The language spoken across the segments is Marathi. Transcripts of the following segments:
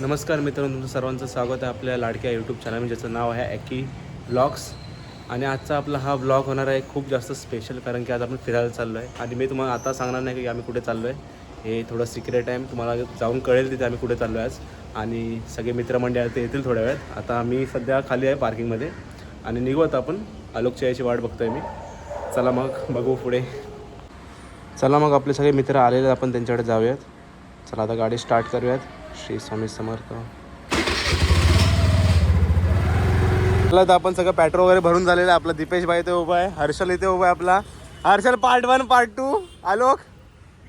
नमस्कार मित्रांनो, तुमचं सर्वांचं स्वागत आहे आपल्या लाडक्या यूट्यूब चॅनल ज्याचं नाव आहे ॲकी ब्लॉग्स. आणि आजचा आपला हा ब्लॉग होणार आहे खूप जास्त स्पेशल, कारण की आज आपण फिरायला चाललो आहे. आणि मी तुम्हाला आता सांगणार नाही की आम्ही कुठे चाललो आहे, हे थोडं सिक्रेट आहे. तुम्हाला जाऊन कळेल तिथे आम्ही कुठे चाललो आहे आज. आणि सगळे मित्रमंडळी ते येतील थोड्या वेळात. आता आम्ही सध्या खाली आहे पार्किंगमध्ये आणि निघू आता आपण. आलोकच्या याची वाट बघतोय मी. चला मग बघू पुढे. चला मग आपले सगळे मित्र आलेले, आपण त्यांच्याकडे जाऊयात. चला आता गाडी स्टार्ट करूयात. श्री स्वामी समर्थ. तर आपण सगळं पेट्रोल वगैरे भरून झालेलं आहे. आपला दीपेश भाई इथे उभा आहे, हर्षल इथे उभा आहे. आपला हर्षल पार्ट 1 पार्ट 2 आलोक.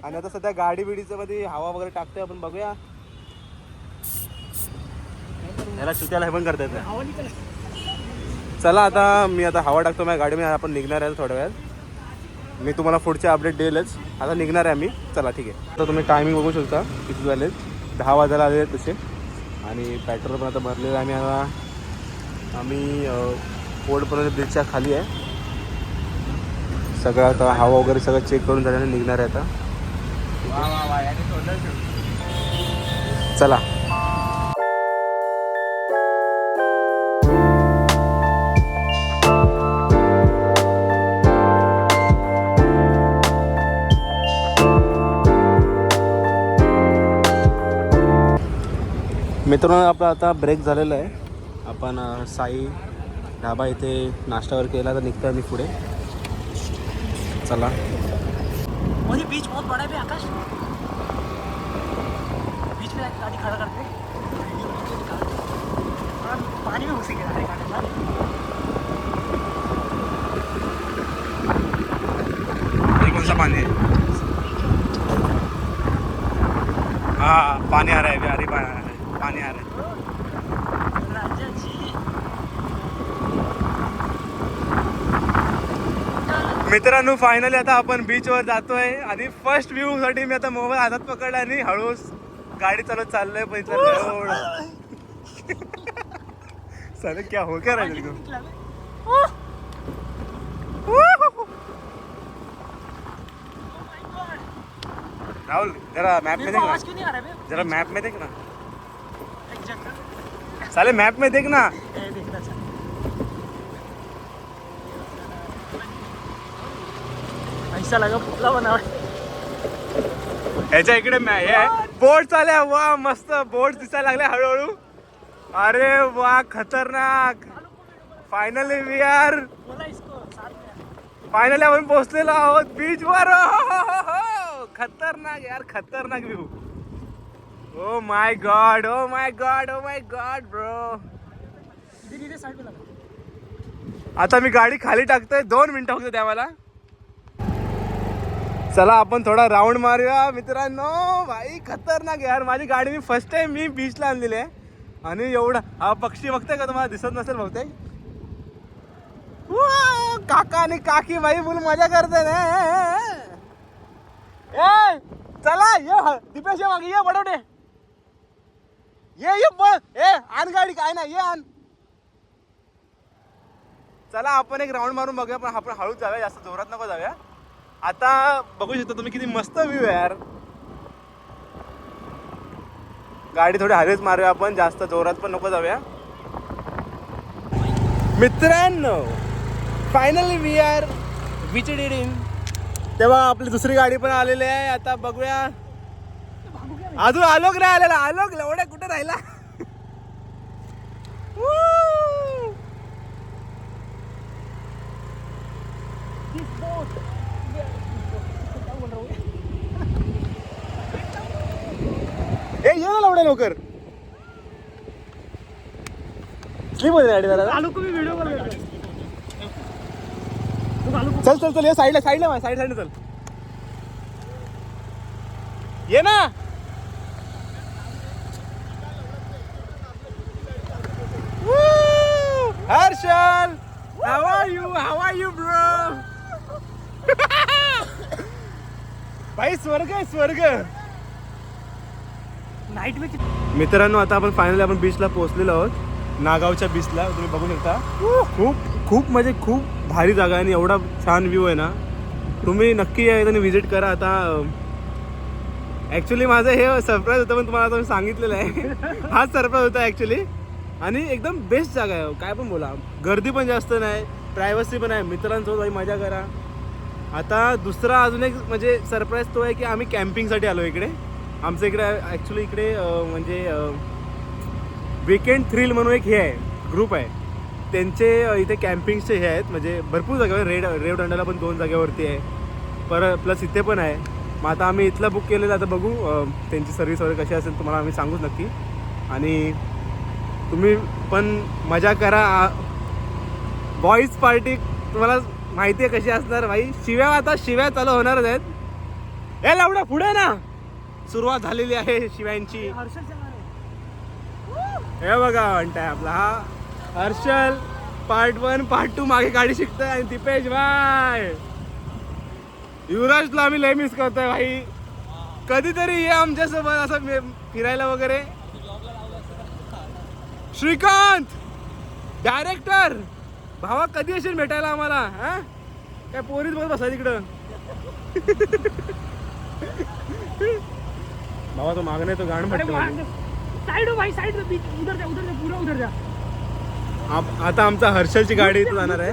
आणि आता सध्या गाडी बिडीचं मध्ये हवा वगैरे टाकतोय, आपण बघूया. याला चुत्याला हे पण करता येतं. चला आता मी आता हवा टाकतो माझ्या गाडीमध्ये. आपण निघणार आहे थोड्या वेळात. मी तुम्हाला पुढचे अपडेट देईलच. आता निघणार आहे आम्ही. चला ठीक आहे. आता तुम्ही टायमिंग बघू शकता किती झाले. 10 वाजायला आलेले आहेत तसे. आणि पेट्रोल पण आता भरलेलं आहे. आम्ही पोर्टपर्यंत ब्रिजच्या खाली आहे. सगळं आता हवा वगैरे सगळं चेक करून झाल्याने निघणार आहे आता. चला. मित्रांनो, आपला आता ब्रेक झालेला आहे. आपण साई ढाबा इथे नाश्तावर केला, तर निघतोय मी पुढे. चला. और ये बीच बहुत बड़ा है आकाश. बीच में गाड़ी खड़ा करते हैं. पानी में घुसी गया है गाड़ी. ये कौन सा पानी है? हाँ, पानी आ रहा है. अरे पानी आ रहा है. मित्रांनो, फायनली आता आपण बीचवर जातोय. आणि फर्स्ट व्ह्यू साठी मी आता मोबाईल हातात पकडला आणि हळूच गाडी चालवत चाललोय. पण सर क्या हो क्या रहा है? राहुल, जरा मैप में देखना. जरा मैप में देखना. साले मैप में देखना. ऐसा लगा पुतला बना. ह्याच्या इकडे बोट चालल्या. वा, मस्त बोट दिसायला लागल्या हळूहळू. अरे वा, खतरनाक. फायनली वी आर फायनली आपण पोहोचलेलो आहोत बीचवर. खतरनाक यार, खतरनाक view. Oh my God, oh my God, oh my God bro. आता मी गाडी खाली टाकतोय. 2 मिनिटं फक्त द्या मला. चला आपण थोडा राऊंड मारूया मित्रांनो. भाई खतरनाक यार. माझी गाडी मी फर्स्ट टाइम मी बीचला आणलेली आहे. आणि एवढा हा पक्षी बघताय का? तुम्हाला दिसत नसेल बहुतेक. काका आणि काकी भाई बोल मजा करते ना. ए चला, ये दीपेश मागे ये. बडवडे ये बळ. ए आण गाडी. काय नाही, ये आण. चला आपण एक राऊंड मारून बघूया. पण आपण हळूच जाऊया, जास्त जोरात नको जाऊया. आता बघू शकता तुम्ही किती मस्त व्ह्यू आहे यार. गाडी थोडी हवेच मारूया आपण, जास्त जोरात पण नको जाऊया. मित्रांनो, फायनली वी आर विचडीड इन. तेव्हा आपली दुसरी गाडी पण आलेली आहे. आता बघूया. अजून आलोक नाही आलेला. आलोक एवढ्या कुठे राहिला? ए ये ना लवड्या लवकर. स्लीप होते गाडी जरा. चल चल चल, ये साईडला साईडला साईडला चल. ये ना. Harshal, how are you bro? भाई स्वर्ग आहे, स्वर्ग. नाईट में मित्रांनो, आता आपण फायनली आपण बीचला पोहोचलेलो आहोत. नागावच्या बीचला तुम्ही बघू शकता. खूप खूप म्हणजे खूप भारी जागा आहे आणि एवढा छान व्ह्यू आहे ना. तुम्ही नक्की या आणि व्हिजिट करा. आता ॲक्च्युली माझं हे सरप्राईज होतं पण तुम्हाला आता मी सांगितलेलं आहे. हाच सरप्राईज होता ॲक्च्युली. आणि एकदम बेस्ट जागा आहे, काय पण बोला. गर्दी पण जास्त नाही, प्रायव्हसी पण आहे, मित्रांसोबत भाई मजा करा. आता दुसरा अजून एक म्हणजे सरप्राईज तो आहे की आम्ही कॅम्पिंगसाठी आलो इकडे. आमचं इकडे ॲक्च्युली इकडे म्हणजे वीकेंड थ्रिल म्हणून एक हे आहे, ग्रुप आहे. त्यांचे इथे कॅम्पिंगचे हे आहेत, म्हणजे भरपूर जागेवर रेवदंड्याला पण 2 जागेवरती आहे, प्लस इथे पण आहे. मग आता आम्ही इथलं बुक केलेलं, आता बघू त्यांची सर्व्हिस वगैरे कशी असेल तुम्हाला आम्ही सांगूच नक्की. आणि तुम्ही पण मजा करा. बॉईज पार्टी तुम्हाला माहिती आहे कशी असणार भाई. आता शिव्या चालू होणारच आहेत. हे लावडा पुढे ना, सुरुवात झालेली आहे शिव्यांची. हे बघा म्हणताय आपला हा हर्षल पार्ट 1 पार्ट 2 मागे गाडी शिकतोय. आणि दीपेश भाई, युवराजला आम्ही लय मिस करतोय भाई. कधीतरी ये आमच्यासोबत असं फिरायला वगैरे. श्रीकांत डायरेक्टर भावा, कधी असेल भेटायला आम्हाला? हा काय पोरीच बघत बसा तिकडं. भावा तो मागं नाही, तो गाणं म्हणतो. साइड हो भाई, साइड उधर जा, पूरा उधर जा. आता आमचा हर्षलची गाडी इथं जाणार आहे.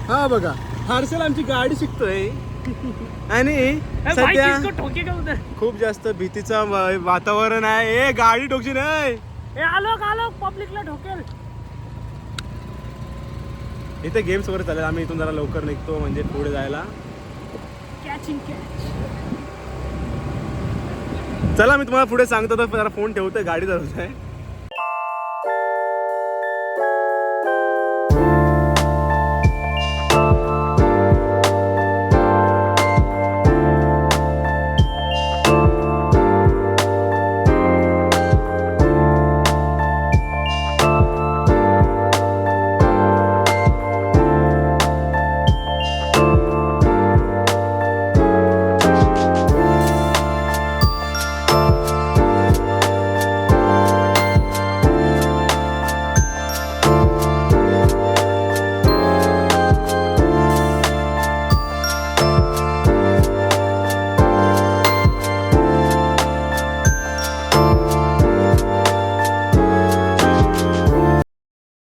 हा बघा, हर्षल आमची गाडी शिकतोय. आणि सध्या खूप जास्त भीतीचं वातावरण आहे. ए गाडी ठोकशी नाही. आलो पब्लिकला ठोकेल. इथे गेम्स वगैरे चालेल. आम्ही इथून जरा लवकर निघतो म्हणजे पुढे जायला. Catching catch. चला मी तुम्हाला पुढे सांगतो, तर जरा फोन ठेवतोय, गाडी चालवत आहे.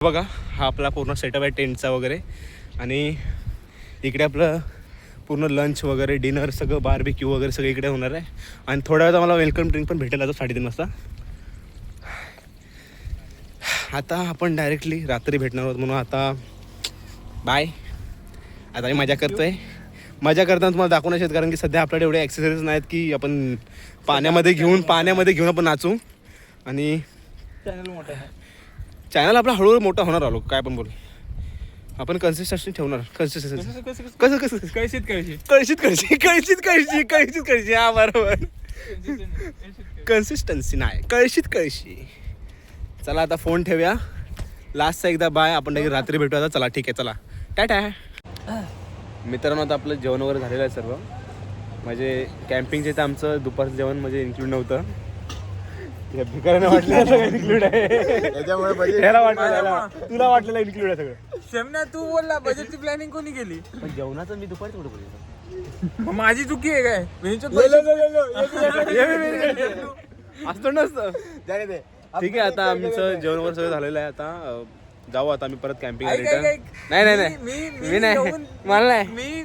बघा हा आपला पूर्ण सेटअप आहे टेंटचा वगैरे. आणि इकडे आपलं पूर्ण लंच वगैरे, डिनर सगळं, बार्बिक्यू वगैरे सगळं इकडे होणार आहे. आणि थोड्या वेळात मला वेलकम ड्रिंक पण भेटेल आता 3:30 वाजता. आता आपण डायरेक्टली रात्री भेटणार आहोत म्हणून आता बाय. आता मी मजा करतोय. मजा करताना तुम्हाला दाखवण्यात येत, कारण की सध्या आपल्याकडे एवढे ॲक्सेसरीज नाहीत की आपण पाण्यामध्ये घेऊन आपण नाचू. आणि चॅनल मोठा आहे, चॅनल आपला हळूहळू मोठा होणार आलो, काय पण बोल. आपण कन्सिस्टन्सी ठेवणार. कळशीत हा बरोबर. कन्सिस्टन्सी नाही, कळशी. चला आता फोन ठेवूया. लास्टचा एकदा बाय. आपण रात्री भेटूया. चला ठीक आहे, चला टाटा. मित्रांनो आता आपलं जेवण वगैरे झालेलं आहे सर्व. म्हणजे कॅम्पिंगचे तर आमचं दुपारचं जेवण म्हणजे इन्क्लूड नव्हतं. भिकाऱ्याने वाटलेलं इन्क्लूड आहे, तुला वाटलेलं इन्क्लूड आहे सगळं. शेमना तू बोलला बजेटची प्लॅनिंग कोणी केली? पण जेवणाचं मी दुपारी थोडं बोलतो. माझी चुकी आहे काय? असतो नसतं. ठीक आहे, आता आमचं जेवण वगैरे सगळं झालेलं आहे. आता जाऊ आता आम्ही परत कॅम्पिंग. नाही मी नाही, मला नाही. मी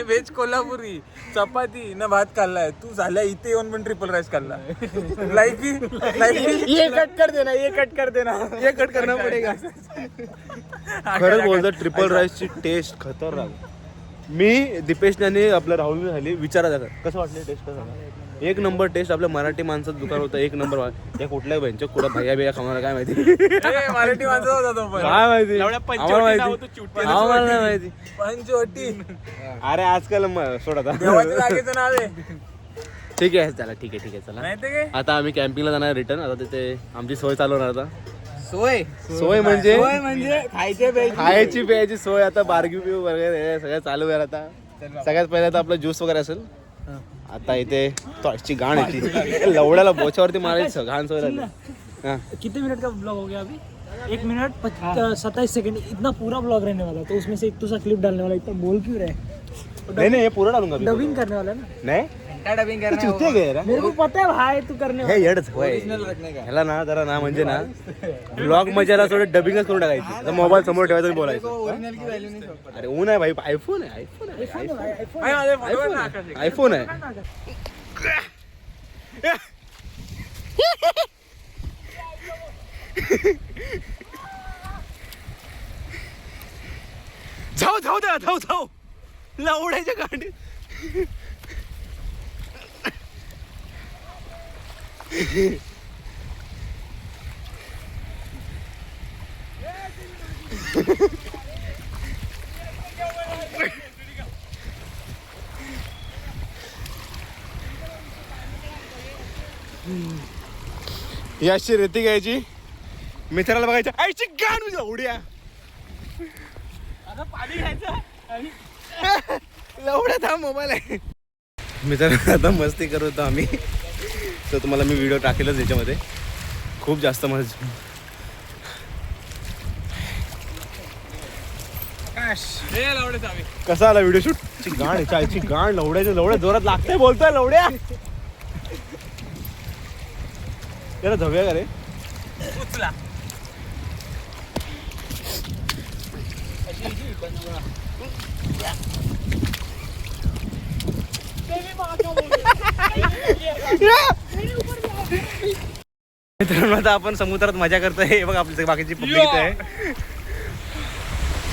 व्हेज कोल्हापुरी चपाती न भात खाल्लाय. तू झाल्या इथे येऊन पण ट्रिपल राईस खाल्ला. ये कट कर देना. हे कट करणं पडेगा. खरंच बोलतो, ट्रिपल राईसची टेस्ट खतरनाक. मी दीपेशने आपलं राहुल झाली विचारा जातात कसं वाटलं टेस्ट. कसं एक नंबर टेस्ट. आपल्या मराठी माणसाचं दुकान होतं, एक नंबर. या कुठल्या बँच्या कुठं भैया बिया खाणार काय माहिती. मराठी माणसं होता तो पण. काय माहिती, आम्हाला नाही माहिती. पंचवटी. अरे आजकाल सोड आता. देवाच्या जागेचं नाव आहे. ठीक आहे, चला ठीक आहे चला. नाही ते काय, आता आम्ही कॅम्पिंगला जाणार रिटर्न. आता तिथे आमची सोय चालू होणार. आता सोय म्हणजे खायची प्यायची सोय. आता बार्बिक्यू वगैरे सगळं चालू आहे. आता सगळ्यात पहिला तर आपला ज्यूस वगैरे असेल. आता इथे थोडीशी घाण येते, लवड्याला बोच्यावरती मारायचं, घाण सोय झाली. हाँ कितने मिनट का ब्लॉग हो गया अभी? 1 मिनट 27 सेकंड. इतना पूरा ब्लॉग रहने वाला, तो उसमें से एक तो सा क्लिप डालने वाला. इतना बोल क्यों रहे? नहीं नहीं ये पूरा डालूंगा अभी डबिंग करने वाला ना नहीं क्या डबिंग तू चुतिया गया रे मेरे को पता है भाई तू करने हे येडच होय ओरिजिनल रखने का ह्याला ना जरा ना म्हणजे ना ब्लॉग मजाला थोडं डबिंगच करून टाकायची आता मोबाईल समोर ठेवायचं आणि बोलायचं ओरिजिनल की व्हॅल्यू नाही अरे ऊन आहे भाई आयफोन आहे आयफोन आहे भाई माझे फोटोवर ना आकाश आहे. आयफोन आहे जाऊ जाऊ द्या जाऊ जाऊ लावडायच्या गाडी याची रेती घ्यायची मित्राला बघायचं आईची गाण उद्या उड्या आता पाणी घ्यायचं लवड्यात हा मोबाईल आहे मित्रांनो आता मस्ती करत होतो आम्ही तर तुम्हाला मी व्हिडिओ टाकेलच याच्यामध्ये खूप जास्त मजा आकाश हे लावडे चावी कसा आला व्हिडिओ शूट ची गाण आहे चायची गाण लवड्याच्या लवड्या जोरात लागतंय बोलतोय लवड्या त्याला धव्या का रे उचला मित्रांनो आता आपण समुद्रात मजा करतोय हे बघ आपली बाकीची पब्लिक इथे आहे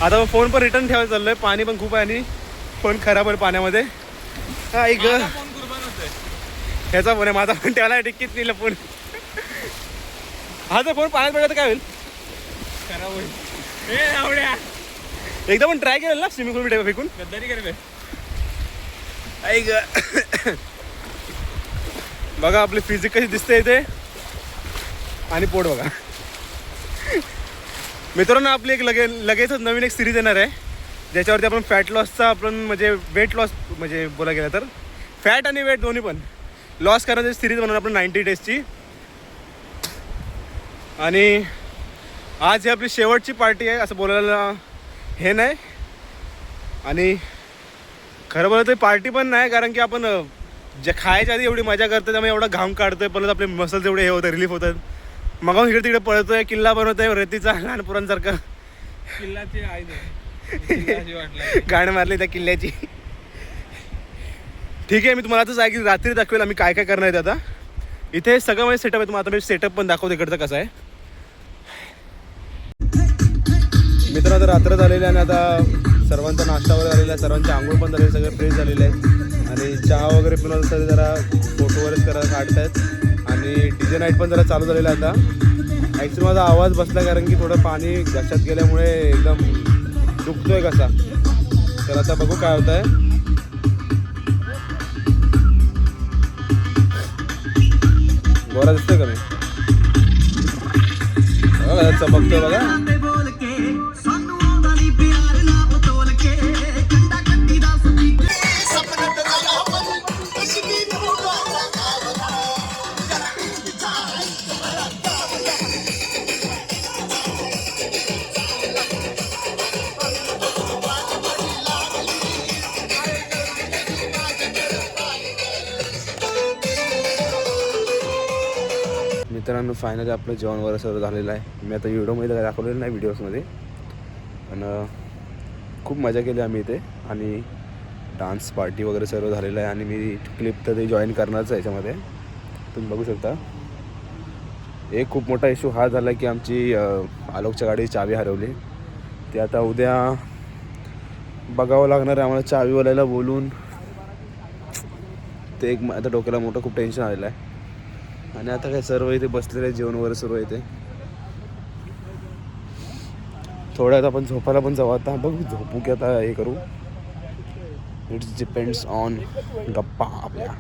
आता फोन पण रिटर्न ठेवायला चाललोय पाणी पण खूप आहे आणि फोन खराब आहे पाण्यामध्ये ऐक फोन कुर्बान होतोय ह्याचा फोन आहे माझा फोन ठेवला टिकीत नाही फोन हा जर फोन पाण्यात पडला तर काय होईल खराब होईल हे लावड्या एकदा पण ट्राय केलं ना स्विमिंग पूल फेकून गद्दारी कर बे ऐक बघा आपली फिजिक कशी दिसते इथे आणि पोट बघा मित्रांनो आपली एक लगेचच नवीन एक सिरीज येणार आहे ज्याच्यावरती आपण फॅट लॉसचा आपण म्हणजे वेट लॉस म्हणजे बोला गेलं तर फॅट आणि वेट दोन्ही पण लॉस करण्याची सिरीज बनवणार आपण 90 डेजची आणि आज ही आपली शेवटची पार्टी आहे असं बोलायला हे नाही आणि खरं बोललं तर पार्टी पण नाही कारण की आपण जे खायच्या आधी एवढी मजा करतो त्यामुळे एवढा घाम काढतोय परत आपले मसल्स एवढे हे होतं रिलीफ होतात मग इकडे तिकडे पळतोय किल्ला बनवतोय रेतीचा लहान पुरांसारखं किल्लाची आई वाटलं गाणं मारली त्या किल्ल्याची ठीक आहे मी तुम्हाला आताच आहे की रात्री दाखवेल आम्ही काय काय करणार आहे आता इथे सगळं माझे सेटअप आहे तुम्हाला आता मी सेटअप पण दाखवतो इकडचं कसं आहे मित्रांनो आता रात्र झालेली आहे आणि आता सर्वांचा नाश्ता वगैरे झालेला आहे सर्वांचे आंघोळ पण झालेले सगळे फ्रेश झालेले आहेत आणि चहा वगैरे पिऊन जरा फोटो वगैरे करायला काढतायत आणि DJ नाईट पण जरा चालू झालेला आहे आता ॲक्च्युली माझा आवाज बसला कारण की थोडं पाणी घशात गेल्यामुळे एकदम दुखतोय कसा तर आता बघू काय होत आहे गोरा दिसतोय का मी चमकतोय बघा मित्रांनो फायनली आपलं जेवण वगैरे सर्व झालेलं आहे मी आता व्हिडिओमध्ये काय दाखवलेलं नाही व्हिडिओजमध्ये पण खूप मजा केली आम्ही इथे आणि डान्स पार्टी वगैरे सर्व झालेलं आहे आणि मी क्लिप तर ते जॉईन करणारच आहे याच्यामध्ये तुम्ही बघू शकता एक खूप मोठा इश्यू हा झाला की आमची आलोकच्या गाडीची चावी हरवली ते आता उद्या बघावं लागणार आहे आम्हाला चावीवाल्याला बोलून ते एक आता डोक्याला मोठं खूप टेन्शन आलेलं आहे आणि आता काय सर्व इथे बसलेलं आहे जेवण वगैरे सर्व इथे थोड्यात आपण झोपायला पण जाऊ आता बघू झोपू की आता हे करू इट्स डिपेंड्स ऑन गप्पा आपल्या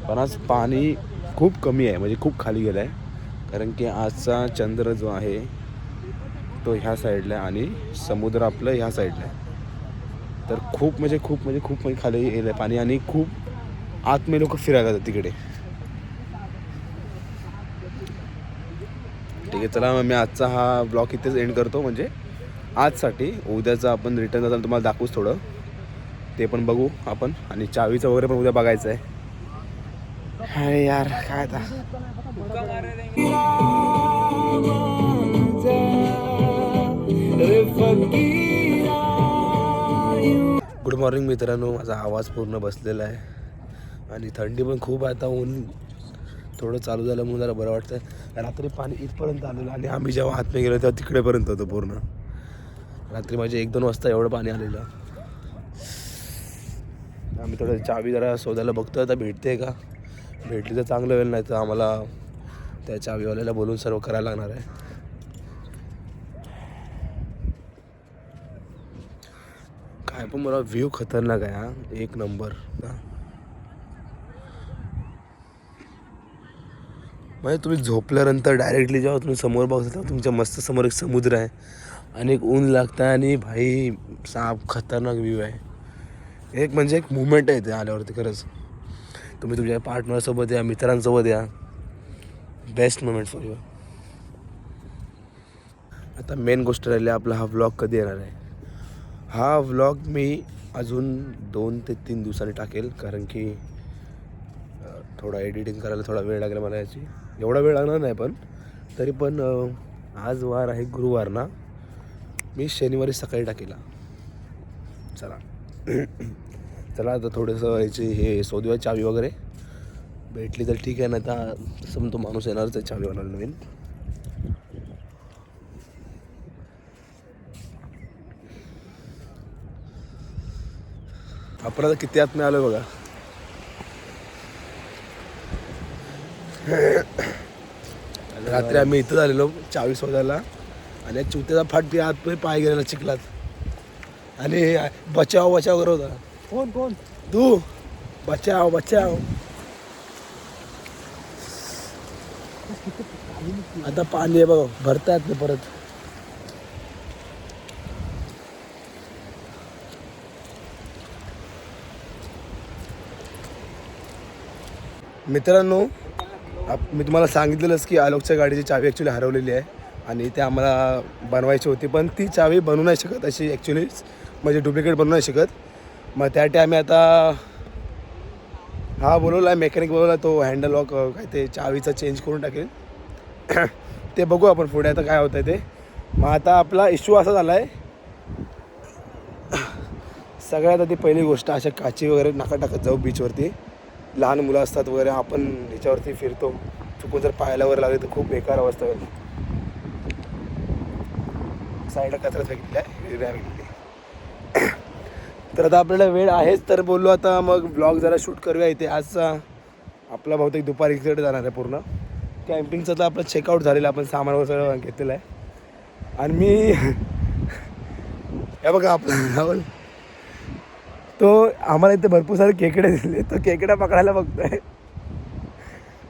पण आज पाणी खूप कमी आहे म्हणजे खूप खाली गेलं आहे कारण की आजचा चंद्र जो आहे तो ह्या साईडला आहे आणि समुद्र आपलं ह्या साईडला आहे तर खूप खाली गेलं आहे पाणी आणि खूप आतमध्ये लोक फिरायला जातात तिकडे ठीक आहे चला मी आजचा हा ब्लॉग इथेच एंड करतो म्हणजे आजसाठी उद्याचा आपण रिटर्न जाताना तुम्हाला दाखवूच थोडं ते पण बघू आपण. आणि चावीचं वगैरे पण उद्या बघायचं आहे. अरे यार काय आता. गुड मॉर्निंग मित्रांनो. माझा आवाज पूर्ण बसलेला आहे आणि थंडी पण खूप आहे. आता ऊन थोडं चालू झालं म्हणून जरा बरं वाटतं. रात्री पाणी इथपर्यंत आलेलं आणि आम्ही जेव्हा आतमध्ये गेलो तेव्हा तिकडेपर्यंत होतं पूर्ण. रात्री माझे 1-2 वाजता एवढं पाणी आलेलं. आम्ही थोडं चावी जरा शोधायला बघतो आता भेटते का. भेटली तर चांगलं वेळ, नाही तर आम्हाला त्या चावीवाल्याला बोलून सर्व करायला लागणार आहे. काय पण मला व्ह्यू खतरनाक आहे हा, एक नंबर. म्हणजे तुम्ही झोपल्यानंतर डायरेक्टली जेव्हा तुम्ही समोर बघता तेव्हा तुमच्या मस्त समोर एक समुद्र आहे आणि एक ऊन लागतं आणि भाई साप खतरनाक व्ह्यू आहे. एक म्हणजे एक मुवमेंट आहे ते आल्यावरती. खरंच तुम्ही तुमच्या पार्टनरसोबत या, मित्रांसोबत या, बेस्ट मोमेंट फॉर यू. आता मेन गोष्ट राहिली आपला हा व्लॉग कधी येणार आहे. हा व्लॉग मी अजून 2 ते 3 दिवसांनी टाकेल, कारण की थोडा एडिटिंग करायला थोडा वेळ लागेल मला याची. एवढा वेळ लागणार नाही पण तरी पण आज वार आहे गुरुवार ना, मी शनिवारी सकाळी टाकेला. चला चला आता थोडंसं याची हे शोधूया चावी वगैरे. भेटली तर ठीक आहे, नाही तर तसं तो माणूस येणारच आहे चावी होणार नवीन. आपण आता किती आत मी आलो बघा. रात्री आम्ही इथं झालेलो चावी शोधायला आणि चुत्याचा फाट आत पाय गेलेला चिखलात आणि बचाव बचाव करत होता. कोण कोण तू बचाव बचाव. आता पाणी आहे बघा, भरता येत नाही परत. मित्रांनो, मी तुम्हाला सांगितलेलंच की आलोकच्या गाडीची चावी ॲक्च्युली हरवलेली आहे आणि ते आम्हाला बनवायची होती, पण ती चावी बनवू नाही शकत अशी ॲक्च्युली, म्हणजे डुप्लिकेट बनवू नाही शकत. मग त्यासाठी आम्ही आता हा बोलवला आहे, मेकॅनिक बोलवला, तो हँडल लॉक काय ते चावीचा चेंज करून टाकेल. ते बघू आपण पुढे आता काय होतं ते. मग आता आपला इश्यू असा झाला आहे, सगळ्यात आधी पहिली गोष्ट अशा काची वगैरे नका टाकत जाऊ बीचवरती. लहान मुलं असतात वगैरे, आपण ह्याच्यावरती फिरतो, चुकून जर पाहायला वगैरे लागले तर खूप बेकार अवस्था होईल. साईडला कचरा फेकलेला आहे, फेकलेली. तर आता आपल्याला वेळ आहेच तर बोललो आता मग ब्लॉग जरा शूट करूया इथे. आज आपला बहुतेक दुपारी इकडे जाणार आहे पूर्ण. कॅम्पिंगचं तर आपलं चेकआउट झालेलं, आपण सामान वगैरे सगळं घेतलेलं आहे. आणि मी हे बघा आपला तो आम्हाला इथे भरपूर सारे खेकडे दिले, तो खेकडा पकडायला बघतोय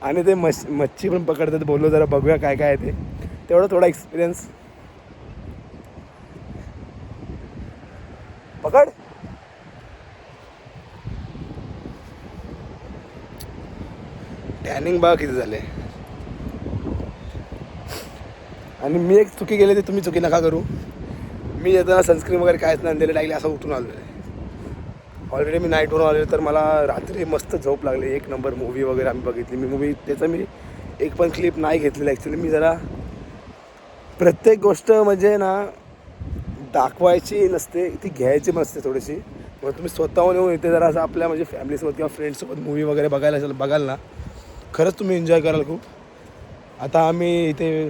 आणि ते मच्छी पण पकडतात. बोललो जरा बघूया काय काय आहे ते, तेवढा थोडा एक्सपिरियन्स. पकड. टॅनिंग बघा किती झाले. आणि मी एक चुकी केली, ते तुम्ही चुकी नका करू. मी येताना सनस्क्रीन वगैरे काहीच नाही दिले, डायरेक्टली असं उठून आलो आहे. ऑलरेडी मी नाईटवरून आलेलो, तर मला रात्री मस्त झोप लागली. एक नंबर मूवी वगैरे आम्ही बघितली. मी त्याचं मी एक पण क्लिप नाही घेतलेलं ॲक्च्युली. मी जरा प्रत्येक गोष्ट म्हणजे ना दाखवायची नसते, ती घ्यायची नसते थोडीशी. मग तुम्ही स्वतःहून येऊन इथे जरा असं आपल्या म्हणजे फॅमिलीसोबत किंवा फ्रेंड्ससोबत मूवी वगैरे बघाल ना, खरंच तुम्ही एन्जॉय कराल खूप. आता आम्ही इथे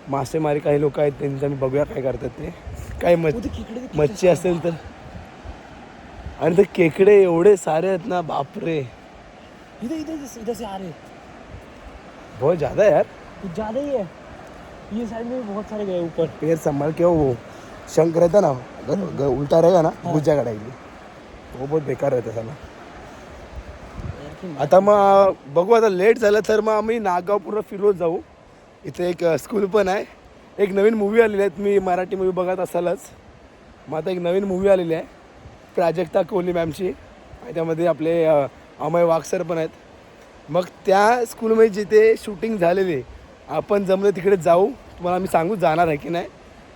मासेमारी काही लोक आहेत त्यांचं आम्ही बघूया काय करतात ते. काही मच्छी असेल तर. आणि ते खेकडे एवढे सारे आहेत ना, बापरे. इधर से आ रहे बहुत ज़्यादा है यार, कुछ ज़्यादा ही है. ये साइड में भी बहुत सारे गए ऊपर. पैर संभाल के. वो शंख रहता ना, अगर उल्टा रहेगा ना घुस जाएगा डायरेक्टली, वो बहुत बेकार रहता साला. आता मग बघू, आता लेट झालं तर मग आम्ही नागाव पूर्ण फिरवत जाऊ. इथे एक स्कूल पण आहे, एक नवीन मूवी आलेली आहे. तुम्ही मराठी मूवी बघत असालच. मग आता एक नवीन मूवी आलेली आहे प्राजक्ता कोहली मॅमची, आणि त्यामध्ये आपले अमय वाघ सर पण आहेत. मग त्या स्कूलमध्ये जिथे शूटिंग झालेली, आपण जमलं तिकडे जाऊ. तुम्हाला आम्ही सांगू जाणार आहे की नाही.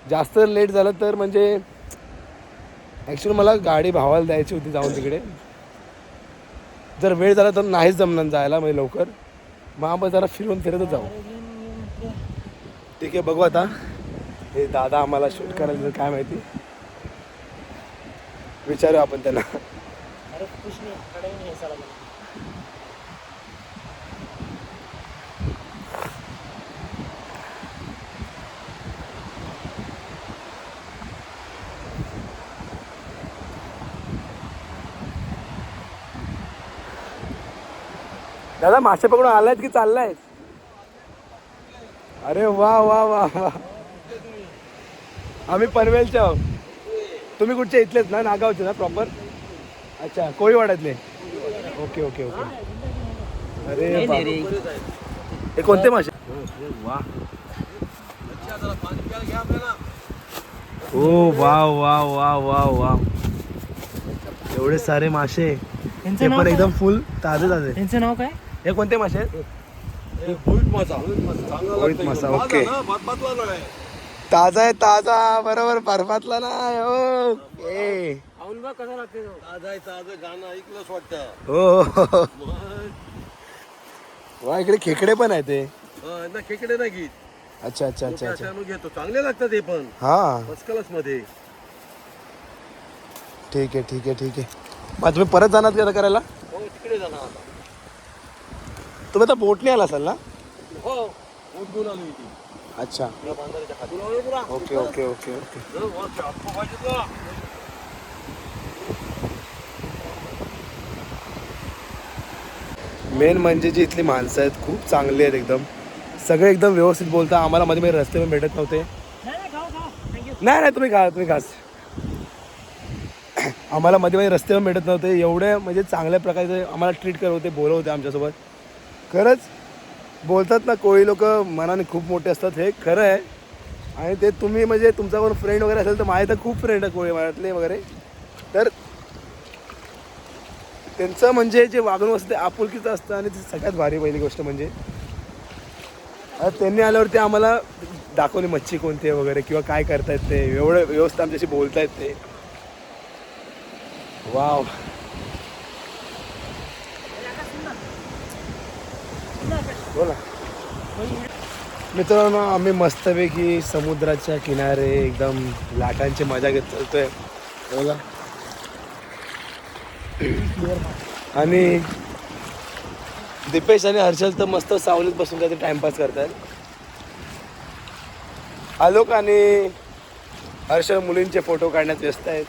जास्त लेट झालं तर म्हणजे ॲक्च्युली मला गाडी भावाला द्यायची होती जाऊन तिकडे. जर वेळ झाला तर नाहीच जमणार जायला म्हणजे लवकर. मग आपण जरा फिरतच जाऊ. ठीक आहे, बघू आता. हे दादा आम्हाला शूट करायला काय माहिती, विचारू आपण त्यांना. दादा मासे पकडून आलायत की चाललाय? अरे वा वा वा वा. आम्ही पनवेलचे आहोत. तुम्ही कुठचे? इथलेच ना, नागावचे ना प्रॉपर? अच्छा, कोळीवाड्यातले. Okay okay okay. अरे हे कोणते मासे? वा, ओ वा वा वा वा वा. एवढे सारे मासे, ते पण एकदम फुल ताजे ताजे. त्यांचं नाव काय? हे कोणते मासे आहेत? कोळीत मासा. ओके, ताजा आहे ताजा. बरोबर, बर्फातला नाही. ओके, कसा लागते हो. वा, इकडे खेकडे पण आहे ते. खेकडे नाही घेत. अच्छा अच्छा अच्छा अच्छा. घेतो, चांगले लागतात ते पण. हा, फर्स्ट क्लास मध्ये. ठीक आहे ठीक आहे ठीक आहे. मग तुम्ही परत जाणार का करायला? हो, तिकडे जाणार. तुम्ही आता बोटने आला असाल ना? हो, बोट घेऊन आलो इथे. अच्छा, बांधाऱ्याच्या खाली. Okay okay okay okay. Main म्हणजे जी इथली माणसं आहेत खूप चांगली आहेत एकदम. सगळे एकदम व्यवस्थित बोलता. आम्हाला मध्ये मध्ये रस्ते पण भेटत नव्हते. नाही नाही, तुम्ही घास. आम्हाला मध्ये मध्ये रस्ते पण भेटत नव्हते. एवढे म्हणजे चांगल्या प्रकारे आम्हाला ट्रीट करत होते, बोलत होते आमच्यासोबत. खरंच बोलतात ना, कोळी लोक मनाने खूप मोठे असतात, हे खरं आहे. आणि ते तुम्ही म्हणजे तुमच्यावर फ्रेंड वगैरे असेल तर माझे तर खूप फ्रेंड आहे कोळी मराठले वगैरे. तर त्यांचं म्हणजे जे वागणूक असतं ते आपुलकीचं असतं. आणि ती सगळ्यात भारी पहिली गोष्ट म्हणजे त्यांनी आल्यावरती आम्हाला दाखवली मच्छी कोणती आहे वगैरे, किंवा काय करतायत ते. एवढं व्यवस्थित आमच्याशी बोलतायत ते. वाव. बोला मित्रांनो, आम्ही मस्तपैकी समुद्राच्या किनारे एकदम लाटांची मजा घेत चालतोय बघा. आणि दीपेश आणि हर्षल तर मस्त सावलीत बसून काय ते टाइमपास करतात. आलोक आणि हर्षल मुलींचे फोटो काढण्यात व्यस्त आहेत.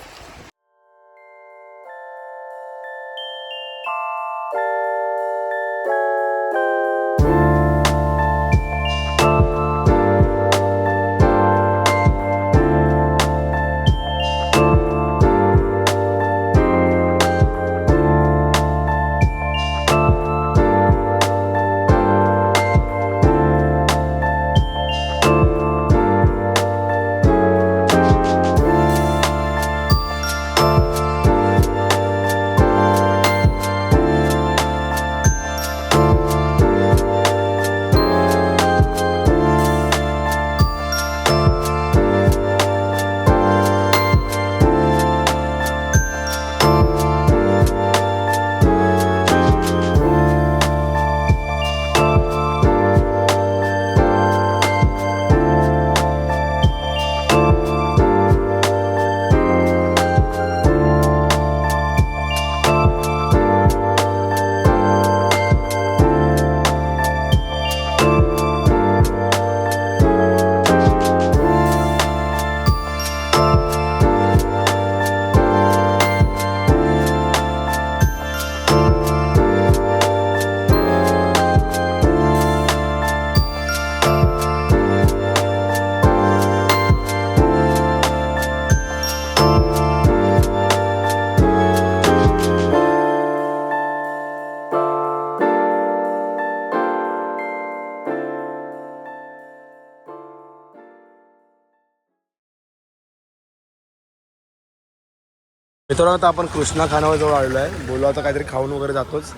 मित्रांनो, आता आपण कृष्णा खानावरजवळ आलेलो आहे. बोलू आता काहीतरी खाऊन वगैरे जातोच.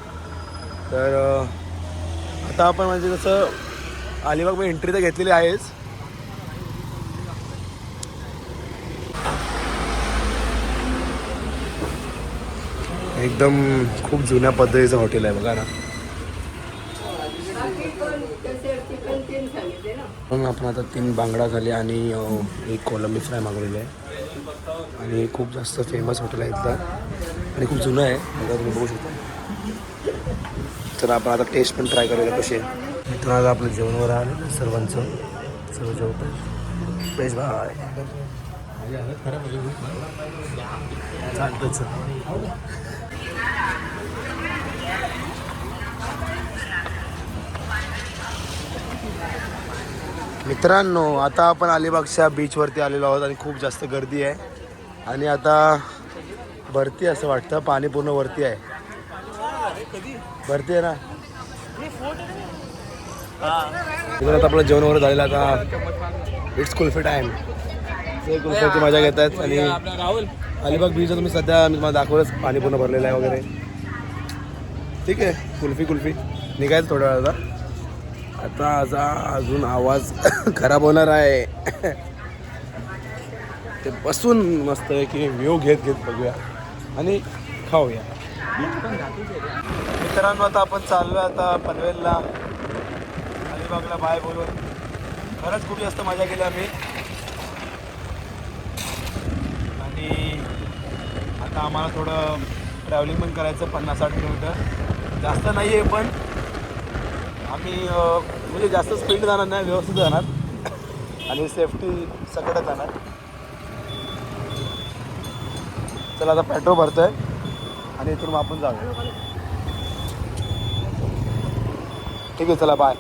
तर आता आपण म्हणजे जसं अलिबाग मी एंट्री तर घेतलेली आहेच. एकदम खूप जुन्या पद्धतीचं हॉटेल आहे बघा ना. मग आपण आता 3 बांगडा झाले आणि एक कोलंबी फ्राय मागवलेली आहे. आणि खूप जास्त फेमस हॉटेल आहे इथलं आणि खूप जुनं आहे बघा, तुम्ही बघू शकता. तर आपण आता टेस्ट पण ट्राय करूया कशी आहे. मित्रांनो आता आपलं जेवणवर आलं सर्वांचं, सर्व जेवतं पेश भाय चालतंच. मित्रांनो आता आपण अलिबागच्या बीचवरती आलेलो आहोत आणि खूप जास्त गर्दी आहे आणि आता भरती असं वाटतं, पाणी पूर्ण वरती आहे. भरती आहे ना. आता आपलं जेवण वगैरे झालेलं. आता इट्स कुल्फी टाईम. ते कुल्फीची मजा घेत आहेत आणि अलिबाग बीचला तुम्ही सध्या मी तुम्हाला दाखवलंच, पाणी पूर्ण भरलेलं आहे वगैरे. ठीक आहे, कुल्फी निघायचं थोड्या वेळात. आता अजून आवाज खराब होणार आहे. ते बसून मस्त आहे की व्ह्यू घेत बघूया आणि खाऊया. मित्रांनो आता आपण चाललो आता पनवेलला, अलिबागला बाय बोलून. खरंच खूप जास्त मजा केली आम्ही. आणि आता आम्हाला थोडं ट्रॅव्हलिंग पण करायचं 50-60 किलोमीटर. जास्त नाही आहे पण आम्ही म्हणजे जास्त स्पीड जाणार नाही, व्यवस्थित जाणार आणि सेफ्टी सगळं जाणार. चला आता पेट्रोल भरतोय आणि इथून आपण जाऊया. ठीक आहे, चला बाय.